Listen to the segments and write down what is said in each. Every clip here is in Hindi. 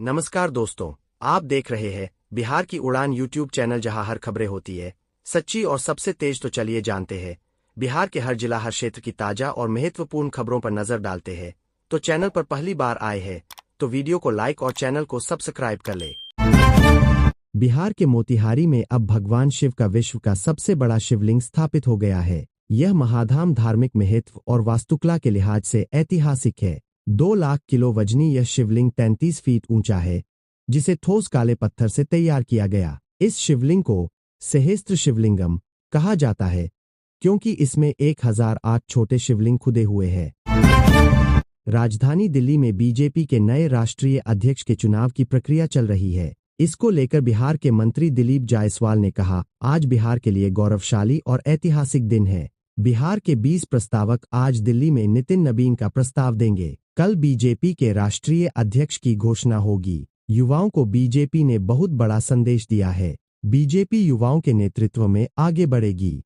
नमस्कार दोस्तों, आप देख रहे हैं बिहार की उड़ान यूट्यूब चैनल, जहां हर खबरें होती है सच्ची और सबसे तेज। तो चलिए जानते हैं बिहार के हर जिला, हर क्षेत्र की ताजा और महत्वपूर्ण खबरों पर नजर डालते हैं। तो चैनल पर पहली बार आए हैं तो वीडियो को लाइक और चैनल को सब्सक्राइब कर ले। बिहार के मोतिहारी में अब भगवान शिव का विश्व का सबसे बड़ा शिवलिंग स्थापित हो गया है। यह महाधाम धार्मिक महत्व और वास्तुकला के लिहाज से ऐतिहासिक है। 2 लाख किलो वजनी यह शिवलिंग 33 फीट ऊंचा है, जिसे ठोस काले पत्थर से तैयार किया गया। इस शिवलिंग को सहस्त्र शिवलिंगम कहा जाता है, क्योंकि इसमें 1008 छोटे शिवलिंग खुदे हुए हैं। राजधानी दिल्ली में बीजेपी के नए राष्ट्रीय अध्यक्ष के चुनाव की प्रक्रिया चल रही है। इसको लेकर बिहार के मंत्री दिलीप जायसवाल ने कहा, आज बिहार के लिए गौरवशाली और ऐतिहासिक दिन है। बिहार के 20 प्रस्तावक आज दिल्ली में नितिन नबीन का प्रस्ताव देंगे। कल बीजेपी के राष्ट्रीय अध्यक्ष की घोषणा होगी। युवाओं को बीजेपी ने बहुत बड़ा संदेश दिया है। बीजेपी युवाओं के नेतृत्व में आगे बढ़ेगी।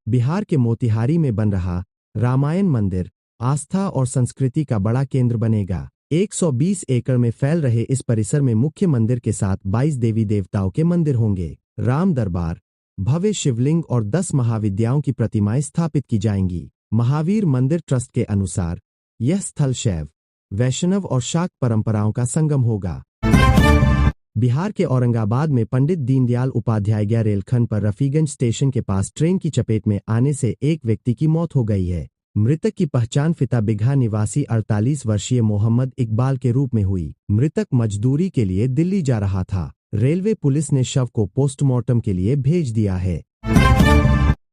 बिहार के मोतिहारी में बन रहा रामायण मंदिर आस्था और संस्कृति का बड़ा केंद्र बनेगा। 120 एकड़ में फैल रहे इस परिसर में मुख्य मंदिर के साथ 22 देवी देवताओं के मंदिर होंगे। राम दरबार, भव्य शिवलिंग और 10 महाविद्याओं की प्रतिमाएं स्थापित की जाएंगी। महावीर मंदिर ट्रस्ट के अनुसार यह स्थल शैव, वैष्णव और शाक्त परंपराओं का संगम होगा। बिहार के औरंगाबाद में पंडित दीनदयाल उपाध्याय गया रेलखंड पर रफीगंज स्टेशन के पास ट्रेन की चपेट में आने से एक व्यक्ति की मौत हो गई है। मृतक की पहचान फिता बिघा निवासी 48 वर्षीय मोहम्मद इकबाल के रूप में हुई। मृतक मजदूरी के लिए दिल्ली जा रहा था। रेलवे पुलिस ने शव को पोस्टमार्टम के लिए भेज दिया है।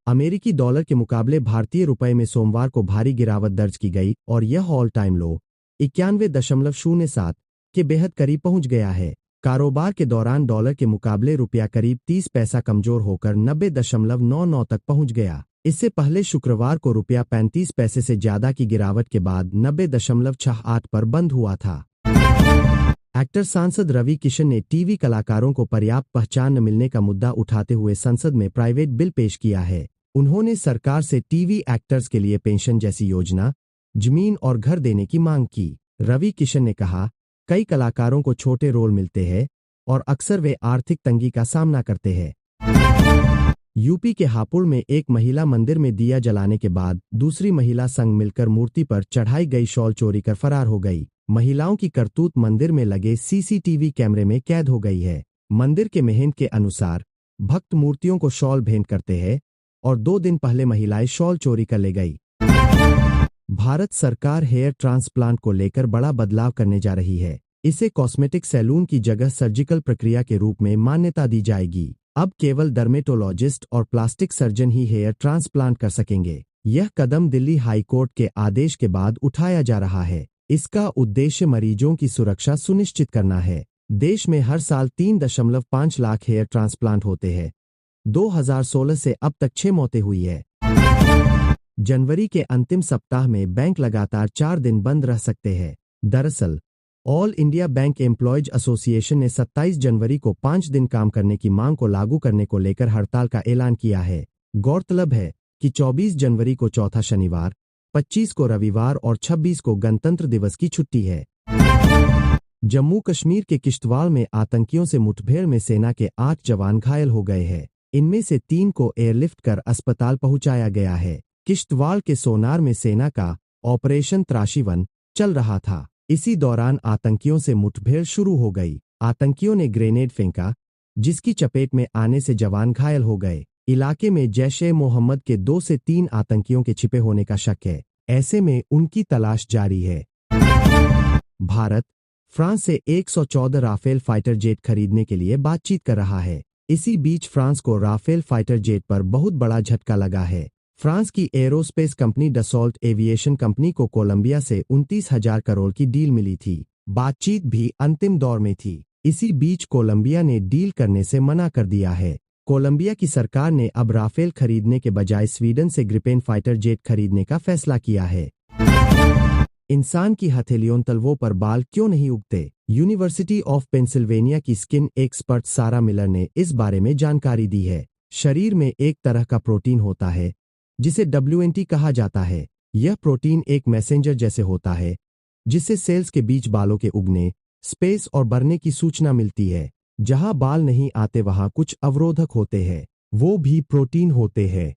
अमेरिकी डॉलर के मुकाबले भारतीय रुपए में सोमवार को भारी गिरावट दर्ज की गई और यह ऑल टाइम लो 91.07 के बेहद करीब पहुंच गया है। कारोबार के दौरान डॉलर के मुकाबले रुपया करीब 30 पैसा कमजोर होकर 90.99 तक पहुंच गया। इससे पहले शुक्रवार को रुपया 35 पैसे से ज्यादा की गिरावट के बाद 90.68 पर बंद हुआ था। एक्टर सांसद रवि किशन ने टीवी कलाकारों को पर्याप्त पहचान न मिलने का मुद्दा उठाते हुए संसद में प्राइवेट बिल पेश किया है। उन्होंने सरकार से टीवी एक्टर्स के लिए पेंशन जैसी योजना, जमीन और घर देने की मांग की। रवि किशन ने कहा, कई कलाकारों को छोटे रोल मिलते हैं और अक्सर वे आर्थिक तंगी का सामना करते हैं। यूपी के हापुड़ में एक महिला मंदिर में दिया जलाने के बाद दूसरी महिला संग मिलकर मूर्ति पर चढ़ाई गई शॉल चोरी कर फरार हो गई। महिलाओं की करतूत मंदिर में लगे सीसीटीवी कैमरे में कैद हो गई है। मंदिर के महंत के अनुसार भक्त मूर्तियों को शॉल भेंट करते हैं और 2 दिन पहले महिलाएं शॉल चोरी कर ले गई। भारत सरकार हेयर ट्रांसप्लांट को लेकर बड़ा बदलाव करने जा रही है। इसे कॉस्मेटिक सैलून की जगह सर्जिकल प्रक्रिया के रूप में मान्यता दी जाएगी। अब केवल डर्मेटोलॉजिस्ट और प्लास्टिक सर्जन ही हेयर ट्रांसप्लांट कर सकेंगे। यह कदम दिल्ली हाई कोर्ट के आदेश के बाद उठाया जा रहा है। इसका उद्देश्य मरीजों की सुरक्षा सुनिश्चित करना है। देश में हर साल 3.5 लाख हेयर ट्रांसप्लांट होते हैं। 2016 से अब तक 6 मौतें हुई है। जनवरी के अंतिम सप्ताह में बैंक लगातार 4 दिन बंद रह सकते हैं। दरअसल all India bank employees association ने 27 जनवरी को 5 दिन काम करने की मांग को लागू करने को लेकर हड़ताल का ऐलान किया है। गौरतलब है कि 24 जनवरी को चौथा शनिवार, 25 को रविवार और 26 को गणतंत्र दिवस की छुट्टी है। जम्मू कश्मीर के किश्तवाड़ में आतंकियों से मुठभेड़ में सेना के 8 जवान घायल हो गए हैं। इनमें से 3 को एयरलिफ्ट कर अस्पताल पहुंचाया गया है। किश्तवाड़ के सोनार में सेना का ऑपरेशन त्राशिवन चल रहा था। इसी दौरान आतंकियों से मुठभेड़ शुरू हो गई। आतंकियों ने ग्रेनेड फेंका, जिसकी चपेट में आने से जवान घायल हो गए। इलाके में जैश-ए-मोहम्मद के 2 से 3 आतंकियों के छिपे होने का शक है। ऐसे में उनकी तलाश जारी है। भारत फ्रांस से 114 राफेल फाइटर जेट खरीदने के लिए बातचीत कर रहा है। इसी बीच फ्रांस को राफेल फाइटर जेट पर बहुत बड़ा झटका लगा है। फ्रांस की aerospace company Dassault aviation company को कोलंबिया से 29,000 करोड़ की डील मिली थी। बातचीत भी अंतिम दौर में थी। इसी बीच कोलंबिया ने डील करने से मना कर दिया है। कोलंबिया की सरकार ने अब राफेल खरीदने के बजाय स्वीडन से ग्रिपेन फाइटर जेट खरीदने का फैसला किया है। इंसान की हथेलियों तलवों पर बाल क्यों नहीं उगते? यूनिवर्सिटी ऑफ पेंसिल्वेनिया की स्किन एक्सपर्ट सारा मिलर ने इस बारे में जानकारी दी है। शरीर में एक तरह का प्रोटीन होता है जिसे WNT कहा जाता है। यह प्रोटीन एक मैसेंजर जैसे होता है जिससे सेल्स के बीच बालों के उगने स्पेस और बढ़ने की सूचना मिलती है। जहां बाल नहीं आते वहां कुछ अवरोधक होते हैं, वो भी प्रोटीन होते हैं।